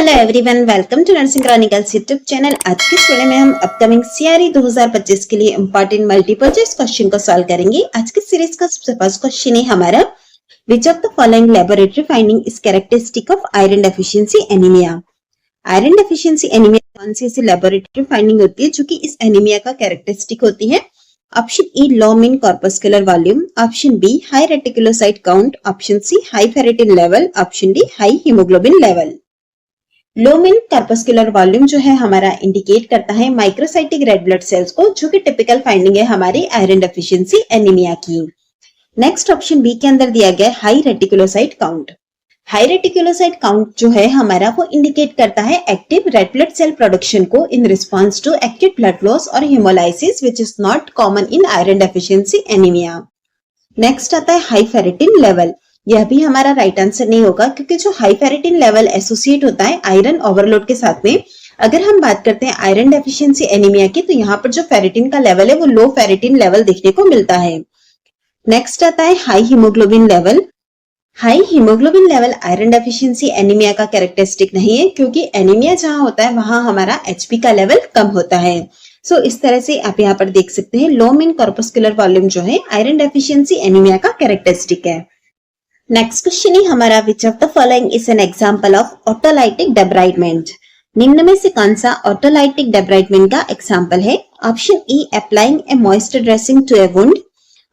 Hello everyone, welcome to nursing chronicles YouTube channel. आज की इस वीडियो में हम अपकमिंग सीआरई 2025 के लिए इंपॉर्टेंट मल्टीपल चॉइस क्वेश्चन को सॉल्व करेंगे। आज की सीरीज का सबसे फर्स्ट क्वेश्चन है हमारा, which of the following laboratory finding is characteristic of iron deficiency anaemia. Iron deficiency anaemia कौन सी ऐसी लेबोरेटरी फाइंडिंग होती है जो कि इस एनीमिया का कैरेक्टरिस्टिक होती है? Option A, low mean corpuscular volume. Option B, high reticulocyte count. Option C, high ferritin level. Option D, high haemoglobin level. Low mean corpuscular volume जो है हमारा इंडिकेट करता है माइक्रोसाइटिक रेड ब्लड सेल्स को, जो कि टिपिकल फाइंडिंग है हमारी आयरन डेफिशिएंसी एनीमिया की। नेक्स्ट ऑप्शन बी के अंदर दिया गया high reticulocyte count. High reticulocyte count जो है हमारा वो इंडिकेट करता है active red blood cell production को in response to acute blood loss और haemolysis, which is not common in iron deficiency anaemia. Next आता है हाई फेरेटिन लेवल। यह भी हमारा राइट आंसर नहीं होगा, क्योंकि जो हाई फेरेटिन लेवल एसोसिएट होता है आयरन ओवरलोड के साथ में। अगर हम बात करते हैं आयरन डेफिशिएंसी एनीमिया की, तो यहाँ पर जो फेरेटिन का लेवल है वो लो फेरेटिन लेवल देखने को मिलता है। नेक्स्ट आता है high haemoglobin level. High haemoglobin level iron deficiency anaemia का कैरेक्टरिस्टिक नहीं है, क्योंकि एनीमिया जहां होता है वहां हमारा एचपी का लेवल कम होता है। सो इस तरह से आप यहाँ पर देख सकते हैं लो मीन कॉर्पस्कुलर वॉल्यूम जो है आयरन डेफिशिएंसी एनीमिया का कैरेक्टरिस्टिक है। नेक्स्ट क्वेश्चन है हमारा, which of the following is an example of autolytic debridement. निम्न में से कौन सा ऑटोलाइटिक डेब्राइडमेंट का एग्जांपल है? Option A, applying a moisture dressing to a wound.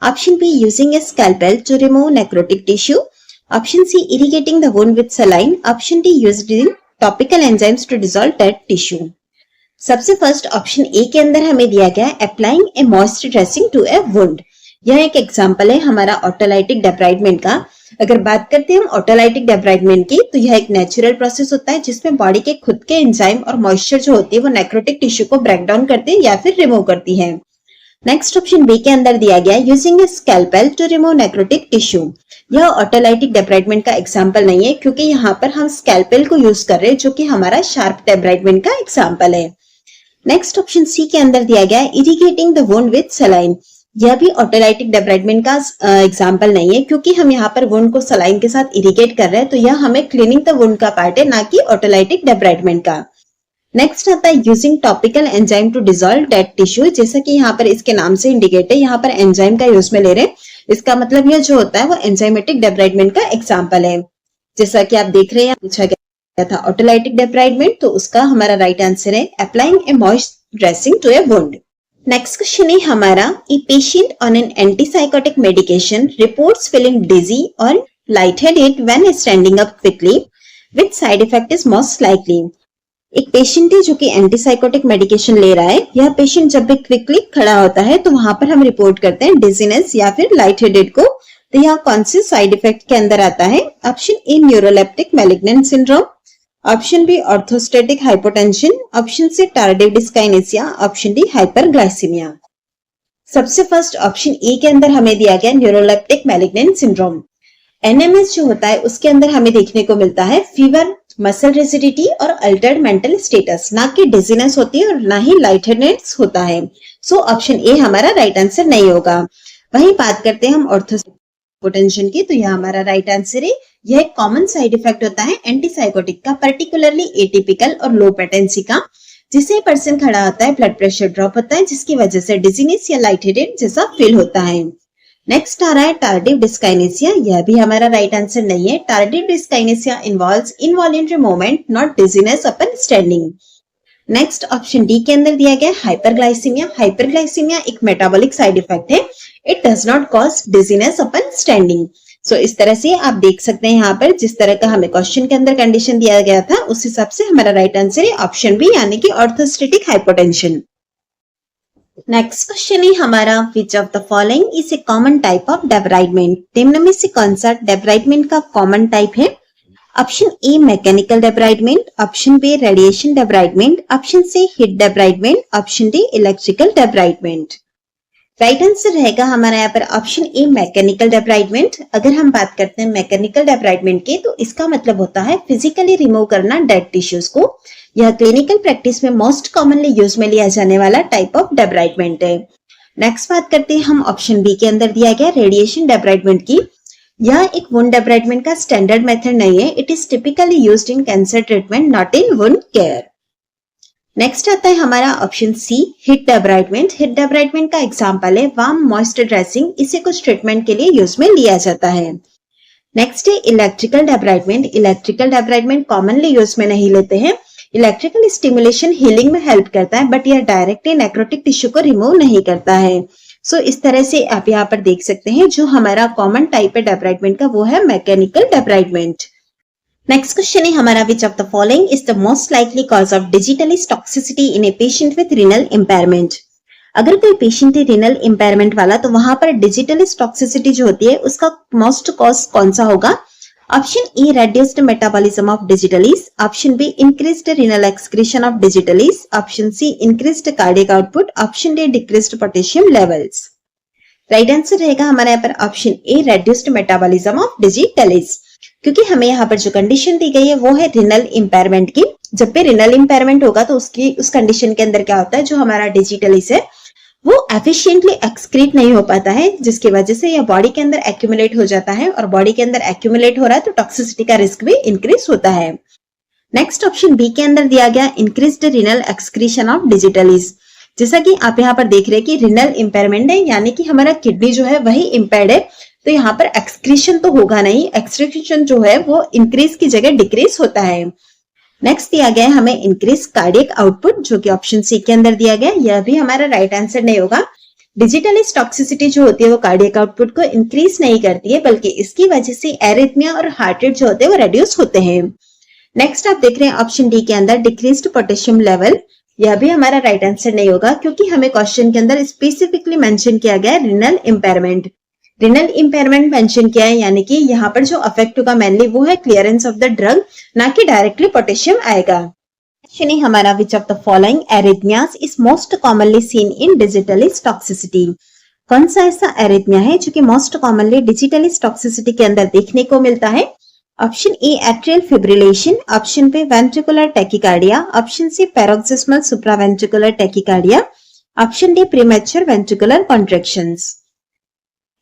Option B, using a scalpel to remove necrotic tissue. Option C, irrigating the wound with saline. Option D, using topical enzymes to dissolve dead tissue. सबसे first option A के अंदर हमें दिया गया है applying a moisture dressing to a wound. यह एक example है हमारा ऑटोलाइटिक डेब्राइडमेंट का। अगर बात करते हैं हम ऑटोलाइटिक डेब्राइडमेंट की, तो यह एक नेचुरल प्रोसेस होता है जिसमें बॉडी के खुद के एंजाइम और मॉइस्चर जो होती है वो नेक्रोटिक टिश्यू को ब्रेक डाउन करते हैं या फिर रिमूव करती है। नेक्स्ट ऑप्शन बी के अंदर दिया गया है using a scalpel to remove necrotic tissue. यह ऑटोलाइटिक डेब्राइडमेंट का एग्जांपल नहीं है, क्योंकि यहाँ पर हम स्कैल्पेल को यूज कर रहे हैं, जो कि हमारा शार्प डेब्राइडमेंट का एग्जांपल है। नेक्स्ट ऑप्शन सी के अंदर दिया गया है irrigating the wound with saline. यह भी ऑटोलाइटिक डेब्राइडमेंट का एग्जांपल नहीं है, क्योंकि हम यहाँ पर वुंड को सलाइन के साथ इरिगेट कर रहे हैं, तो यह हमें क्लीनिंग द वुंड का पार्ट है, ना कि ऑटोलाइटिक डेब्राइडमेंट का। नेक्स्ट आता है using topical enzyme to dissolve dead tissue. जैसा कि यहाँ पर इसके नाम से इंडिकेट है, यहाँ पर एंजाइम का यूज में ले रहे हैं, इसका मतलब यह जो होता है वो एंजाइमेटिक डेब्राइडमेंट का एग्जांपल है। जैसा कि आप देख रहे हैं, पूछा गया था ऑटोलाइटिक डेब्राइडमेंट, तो उसका हमारा राइट आंसर है applying a moisture dressing to a wound. Next question है हमारा, a patient on an antipsychotic medication reports feeling dizzy और lightheaded when standing up quickly, which side effect is most likely. एक patient है जो कि antipsychotic medication ले रहा है। यह पेशेंट जब भी क्विकली खड़ा होता है तो वहां पर हम रिपोर्ट करते हैं डिजीनेस या फिर लाइटहेडेड को। तो यहाँ कौन से साइड इफेक्ट के अंदर आता है? Option A, neuroleptic malignant syndrome. Option B, orthostatic hypotension. Option C, tardive dyskinesia. Option D, hyperglycaemia. सबसे फर्स्ट ऑप्शन ए के अंदर हमें दिया गया न्यूरोलेप्टिक मैलिग्नेंट सिंड्रोम। एनएमएस जो होता है उसके अंदर हमें देखने को मिलता है फीवर, मसल रिजिडिटी और अल्टर्ड मेंटल स्टेटस, ना कि डिजीनेस होती है और ना ही लाइटनेस होता है। सो ऑप्शन ए हमारा राइट आंसर नहीं होगा। वहीं बात करते हैं हम ऑर्थोस्टेटिक हाइपोटेंशन की, तो यह हमारा राइट आंसर है। यह एक कॉमन साइड इफेक्ट होता है एंटीसाइकोटिक का, पर्टिकुलरली एटिपिकल और लो पेटेंसी का। जिसे पर्सन खड़ा होता है ब्लड प्रेशर ड्रॉप होता है, जिसकी वजह से डिजीनेस या लाइटहेडेड जैसा फील होता है। नेक्स्ट आ रहा है टार्डिव डिस्काइनेसिया। यह भी हमारा राइट आंसर नहीं है। Tardive dyskinesia involves involuntary movement, not dizziness upon standing. Next option D के अंदर दिया गया हाइपरग्लाइसीमिया। हाइपरग्लाइसीमिया एक मेटाबॉलिक साइड इफेक्ट है। It does not cause dizziness upon standing. So इस तरह से आप देख सकते हैं यहाँ पर जिस तरह का हमें क्वेश्चन के अंदर कंडीशन दिया गया था, उस हिसाब से हमारा राइट आंसर है ऑप्शन बी, यानी कि ऑर्थोस्टेटिक हाइपोटेंशन। नेक्स्ट क्वेश्चन है हमारा, which of the following is a common type of debridement. निम्न में से कौन सा डेब्राइडमेंट का कॉमन टाइप है? Option A, mechanical debridement. Option B, radiation debridement. Option C, heat debridement. Option D, electrical debridement. Right answer रहेगा हमारा यहाँ पर ऑप्शन ए, मैकेनिकल डेब्राइडमेंट। अगर हम बात करते हैं मैकेनिकल डेब्राइडमेंट की, तो इसका मतलब होता है फिजिकली रिमूव करना डेड टिश्यूज को। यह क्लिनिकल प्रैक्टिस में मोस्ट कॉमनली यूज में लिया जाने वाला टाइप ऑफ डेब्राइडमेंट है। नेक्स्ट बात करते हैं हम ऑप्शन बी के अंदर दिया गया रेडिएशन डेब्राइडमेंट की। यह एक वुंड डेब्राइडमेंट का स्टैंडर्ड मेथड नहीं है. It is typically used in cancer treatment, not in wound care. Next आता है हमारा ऑप्शन सी, हीट डेब्राइडमेंट. हीट डेब्राइडमेंट का एग्जांपल है वार्म मॉइस्चर ड्रेसिंग. इसे कुछ ट्रीटमेंट के लिए यूज में लिया जाता है. नेक्स्ट है इलेक्ट्रिकल डेब्राइडमेंट. इलेक्ट्रिकल डेब्राइडमेंट कॉमनली यूज में नहीं लेते हैं. इलेक्ट्रिकल स्टिमुलेशन हीलिंग में हेल्प करता है, बट यह डायरेक्टली नेक्रोटिक टिश्यू को रिमूव नहीं करता है. सो इस तरह से आप यहाँ पर देख सकते हैं जो हमारा कॉमन टाइप है डेब्राइडमेंट का, वो है मैकेनिकल डेब्राइडमेंट. नेक्स्ट क्वेश्चन है हमारा, which of the following is the most likely cause of digitalis toxicity in a patient with renal impairment. अगर कोई पेशेंट है रीनल इम्पेयरमेंट वाला, तो वहां पर डिजिटलिस टॉक्सिसिटी जो होती है उसका मोस्ट कॉज कौन सा होगा? Option A, reduced metabolism of digitalis. Option B, increased renal excretion of digitalis. Option C, increased cardiac output. Option D, decreased potassium levels. Right answer रहेगा हमारे यहाँ पर option A, reduced metabolism of digitalis. क्योंकि हमें यहाँ पर जो condition दी गई है वो है रिनल इम्पेयरमेंट की. जब भी रिनल इम्पेयरमेंट होगा तो उस कंडीशन के अंदर क्या होता है, जो हमारा डिजिटलिस है वो एफिशिएंटली एक्सक्रीट नहीं हो पाता है, जिसकी वजह से यह बॉडी के अंदर एक्यूमुलेट हो जाता है, और बॉडी के अंदर एक्यूमुलेट हो रहा है तो टॉक्सिसिटी का रिस्क भी इंक्रीज होता है. नेक्स्ट ऑप्शन बी के अंदर दिया गया increased renal excretion of digitalis. जैसा कि आप यहाँ पर देख रहे हैं कि रिनल इम्पेयरमेंट है, यानी कि हमारा किडनी जो है वही इम्पेयर्ड है, तो यहाँ पर एक्सक्रीशन तो होगा नहीं. एक्सक्रीशन जो है वो इंक्रीज की जगह डिक्रीज होता है. नेक्स्ट दिया गया है हमें इंक्रीज कार्डियक आउटपुट, जो कि ऑप्शन सी के अंदर दिया गया. यह भी हमारा राइट आंसर नहीं होगा. डिजिटलिस टॉक्सिसिटी जो होती है वो कार्डियक आउटपुट को इंक्रीज नहीं करती है, बल्कि इसकी वजह से एरिथमिया और हार्ट रेट जो होते हैं वो रिड्यूस होते हैं. नेक्स्ट आप देख रहे हैं ऑप्शन डी के अंदर डिक्रीज्ड पोटेशियम लेवल. यह भी हमारा राइट आंसर नहीं होगा, क्योंकि हमें क्वेश्चन के अंदर स्पेसिफिकली मेंशन किया गया है renal impairment. Renal impairment mention किया है, यानी कि यहाँ पर जो अफेक्ट होगा मेनली वो है क्लियरेंस ऑफ द ड्रग, ना कि डायरेक्टली पोटेशियम आएगा. क्वेश्चन हमारा, which of the following arrhythmias is most commonly seen in digitalis toxicity. कौन सा ऐसा एरिथमिया है जो कि मोस्ट कॉमनली डिजिटलिस टॉक्सिसिटी के अंदर देखने को मिलता है? Option A, atrial fibrillation. Option B, ventricular tachycardia. Option C, paroxysmal supraventricular tachycardia. Option D, premature ventricular contractions.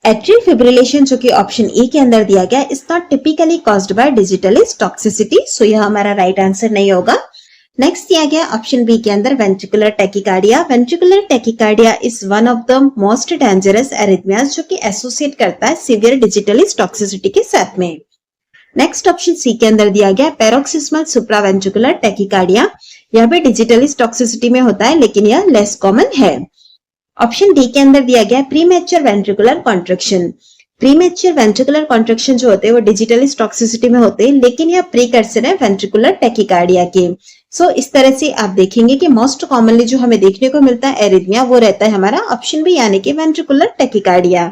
Atrial fibrillation जो कि ऑप्शन ए के अंदर दिया गया is not typically caused by digitalis toxicity, so यह हमारा राइट आंसर नहीं होगा. नेक्स्ट दिया गया ऑप्शन बी के अंदर ventricular tachycardia. Ventricular tachycardia is one of the most dangerous arrhythmias जो कि एसोसिएट करता है सीवियर डिजिटलिस टॉक्सिसिटी के साथ में. नेक्स्ट ऑप्शन सी के अंदर दिया गया पैरोक्सिस्मल सुप्रावेंट्रिकुलर टैकिकार्डिया. यह भी डिजिटलिस टॉक्सिसिटी में होता है, लेकिन यह लेस कॉमन है. ऑप्शन डी के अंदर दिया गया premature ventricular contraction. Premature ventricular contraction जो होते हैं वो डिजिटलिस टॉक्सिसिटी में होते हैं, लेकिन यह प्रीकर्सर है वेंट्रिकुलर टैकिकार्डिया के. सो इस तरह से आप देखेंगे कि मोस्ट कॉमनली जो हमें देखने को मिलता है एरिथमिया वो रहता है हमारा ऑप्शन बी, यानी कि वेंट्रिकुलर टैकिकार्डिया.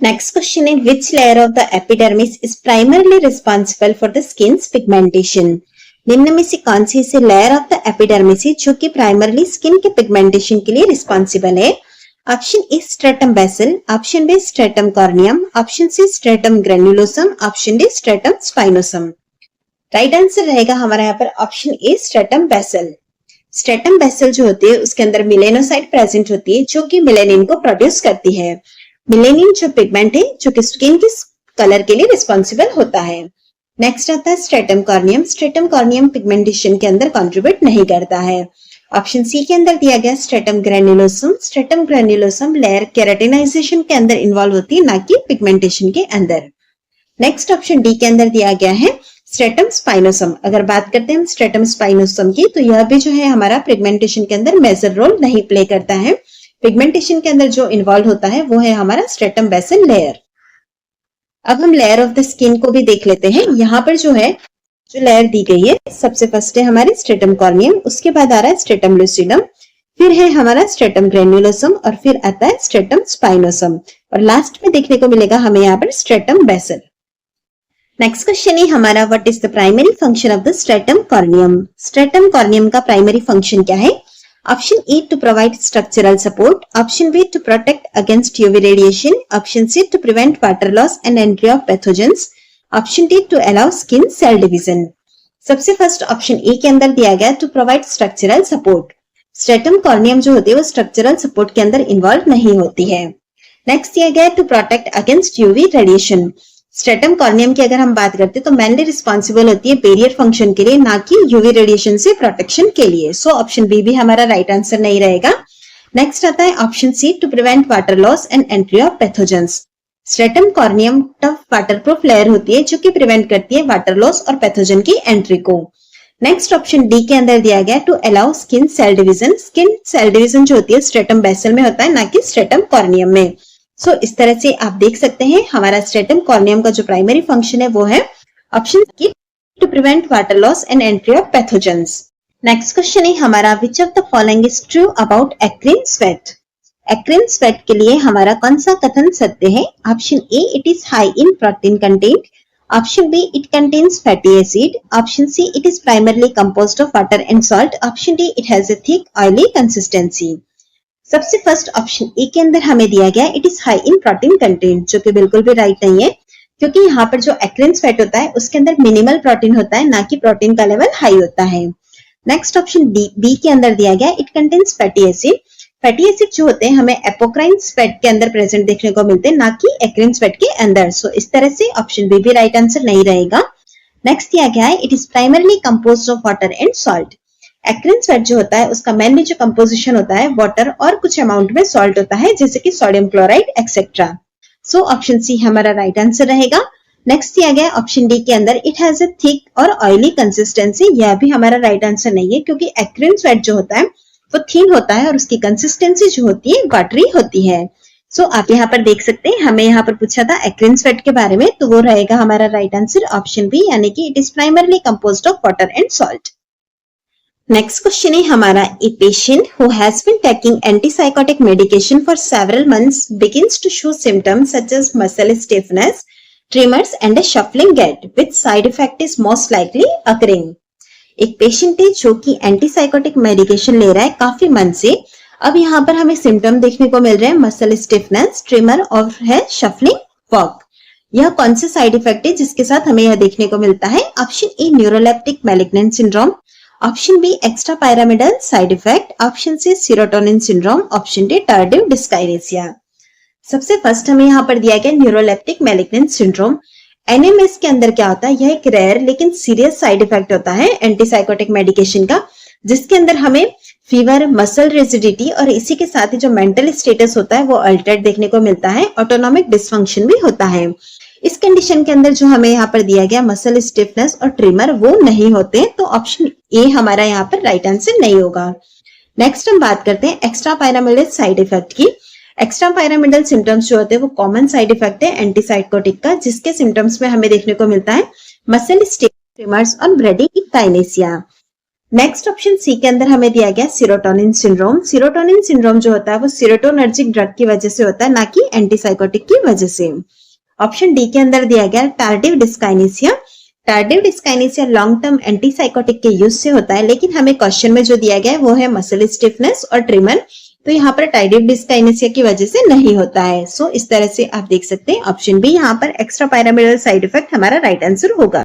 नेक्स्ट क्वेश्चन है, which layer of the epidermis is primarily responsible for the skins pigmentation. निम्न में से कौन सी ऐसी लेयर ऑफ द एपिडर्मिस है जो कि प्राइमरली स्किन के पिगमेंटेशन के लिए रिस्पॉन्सिबल है? Option A, stratum basale. Option B, stratum corneum. Option C, stratum granulosum. Option D, stratum spinosum. Right answer रहेगा हमारा यहाँ पर option A, stratum basale. Stratum basale जो होती है उसके अंदर मिलेनोसाइट प्रेजेंट होती है, जो कि मिलेनिन को प्रोड्यूस करती है. मिलेनिन जो पिगमेंट है जो कि स्किन के कलर के लिए रिस्पॉन्सिबल होता है. नेक्स्ट आता है stratum corneum. Stratum corneum pigmentation के अंदर कंट्रीब्यूट नहीं करता है. ऑप्शन सी के अंदर दिया गया स्ट्रेटम ग्रेन्युलोसम. स्ट्रेटम ग्रेन्युलोसम लेयर केराटिनाइजेशन के अंदर इन्वॉल्व होती है, ना कि पिगमेंटेशन के अंदर. नेक्स्ट ऑप्शन डी के अंदर दिया गया है स्ट्रेटम स्पाइनोसम. अगर बात करते हैं हम स्ट्रेटम स्पाइनोसम की, तो यह भी जो है हमारा पिगमेंटेशन के अंदर मेजर रोल नहीं प्ले करता है. पिगमेंटेशन के अंदर जो इन्वॉल्व होता है वो है हमारा स्ट्रेटम बेसल लेयर. अब हम लेयर ऑफ द स्किन को भी देख लेते हैं. यहाँ पर जो है जो लेयर दी गई है, सबसे फर्स्ट है हमारी स्ट्रेटम कॉर्नियम, उसके बाद आ रहा है स्ट्रेटम लूसिडम, फिर है हमारा स्ट्रेटम ग्रेन्युलोसम, और फिर आता है स्ट्रेटम स्पाइनोसम, और लास्ट में देखने को मिलेगा हमें यहाँ पर स्ट्रेटम बेसल. नेक्स्ट क्वेश्चन है हमारा, what is the primary function of the stratum corneum. Stratum corneum का प्राइमरी फंक्शन क्या है? Option A, to provide structural support. Option B, to protect against UV radiation. Option C, to prevent water loss and entry of pathogens. Option D, to allow skin cell division. सबसे first option A के अंदर दिया गया to provide structural support. Stratum corneum जो होती है वो structural support के अंदर इन्वॉल्व नहीं होती है. नेक्स्ट दिया गया है to protect against UV radiation. Stratum corneum की अगर हम बात करते हैं तो मेनली रिस्पॉन्सिबल होती है बैरियर फंक्शन के लिए, ना कि यूवी रेडिएशन से प्रोटेक्शन के लिए। सो ऑप्शन बी भी हमारा राइट आंसर नहीं रहेगा। नेक्स्ट आता है option C to prevent water loss and entry of pathogens. Stratum corneum tough waterproof layer होती है जो कि प्रिवेंट करती है वाटर लॉस और पैथोजन की एंट्री को। नेक्स्ट ऑप्शन डी के अंदर दिया गया to allow skin cell division. Skin cell division जो होती है स्ट्रेटम बेसल में होता है, ना कि स्ट्रेटम कॉर्नियम में। सो इस तरह से आप देख सकते हैं हमारा स्ट्रेटम कॉर्नियम का जो प्राइमरी फंक्शन है वो है ऑप्शन की to prevent water loss and entry of pathogens. Next question है हमारा which of the following is true about eccrine sweat. Eccrine sweat के लिए हमारा कौन सा कथन सत्य है? Option A it is high in protein content, option B it contains fatty acid, option C it is primarily composed of water and salt, option D it has a thick oily consistency. सबसे first option A के अंदर हमें दिया गया it is high in protein content, जो कि बिल्कुल भी राइट नहीं है, क्योंकि यहाँ पर जो एक्रिन स्वेट होता है उसके अंदर मिनिमल प्रोटीन होता है, ना कि प्रोटीन का लेवल हाई होता है। नेक्स्ट ऑप्शन बी के अंदर दिया गया it contains fatty acid. Fatty acid जो होते हैं हमें एपोक्राइन स्वेट के अंदर प्रेजेंट देखने को मिलते हैं, ना कि एक्रिन स्वेट के अंदर। सो इस तरह से ऑप्शन बी भी राइट आंसर नहीं रहेगा। नेक्स्ट दिया गया है it is primarily composed of water and salt. Eccrine sweat जो होता है उसका मेनली जो कंपोजिशन होता है वाटर और कुछ अमाउंट में सॉल्ट होता है, जैसे कि sodium chloride et cetera. So option C हमारा राइट आंसर रहेगा। नेक्स्ट दिया गया ऑप्शन डी के अंदर इट हैज अ थिक और ऑयली कंसिस्टेंसी। यह भी हमारा राइट आंसर नहीं है, क्योंकि एक्रिन स्वेट जो होता है वो थिन होता है और उसकी कंसिस्टेंसी जो होती है वाटरी होती है। सो आप यहाँ पर देख सकते हैं हमें यहाँ पर पूछा था एक्रिन स्वेट के बारे में, तो वो रहेगा हमारा राइट आंसर ऑप्शन बी, यानी कि it is primarily composed of water and salt. Next question है हमारा a patient who has been taking antipsychotic medication for several months begins to show symptoms such as muscle stiffness, tremors and a shuffling gait, which side effect is most likely occurring। एक patient है जो कि antipsychotic medication ले रहा है काफी month से। अब यहाँ पर हमें सिम्टम देखने को मिल रहे हैं मसल स्टिफनेस, ट्रिमर और है शफलिंग वॉक। यह कौन से साइड इफेक्ट है जिसके साथ हमें यह देखने को मिलता है? Option A neuroleptic malignant syndrome, option B extra pyramidal side effect, option C serotonin syndrome, option D tardive dyskinesia. सबसे फर्स्ट हमें यहाँ पर दिया गया न्यूरोलेप्टिक मैलिग्नेंट सिंड्रोम। एनएमएस के अंदर क्या होता है? यह एक रेयर लेकिन सीरियस साइड इफेक्ट होता है एंटीसाइकोटिक मेडिकेशन का, जिसके अंदर हमें फीवर, मसल रिजिडिटी और इसी के साथ ही जो मेंटल स्टेटस होता है वो अल्टर्ड देखने को मिलता है। ऑटोनॉमिक डिसफंक्शन भी होता है। इस कंडीशन के अंदर जो हमें यहाँ पर दिया गया मसल स्टिफनेस और ट्रिमर वो नहीं होते, तो ऑप्शन ए हमारा यहाँ पर राइट आंसर नहीं होगा। नेक्स्ट हम बात करते हैं एक्स्ट्रा पायरामिडल साइड इफेक्ट की। एक्स्ट्रा पायरामिडल सिम्टम्स जो होते हैं वो कॉमन साइड इफेक्ट है एंटीसाइकोटिक का, जिसके सिम्टम्स में हमें देखने को मिलता है मसल ट्रिमर्स और ब्रेडिकाइनेसिया। नेक्स्ट ऑप्शन सी के अंदर हमें दिया गया सीरोटोनिन सिंड्रोम। सीरोटोनिन सिंड्रोम जो होता है वो सीरोटोनर्जिक ड्रग की वजह से होता है, ना कि एंटीसाइकोटिक की वजह से। ऑप्शन डी के अंदर दिया गया tardive dyskinesia. Tardive dyskinesia long term antipsychotic के यूज से होता है, लेकिन हमें क्वेश्चन में जो दिया गया है वो है मसल स्टिफनेस और ट्रिमर, तो यहाँ पर टार्डिव डिस्काइनेसिया की वजह से नहीं होता है। सो इस तरह से आप देख सकते हैं ऑप्शन बी यहाँ पर एक्स्ट्रा पायरामिडल साइड इफेक्ट हमारा राइट आंसर होगा।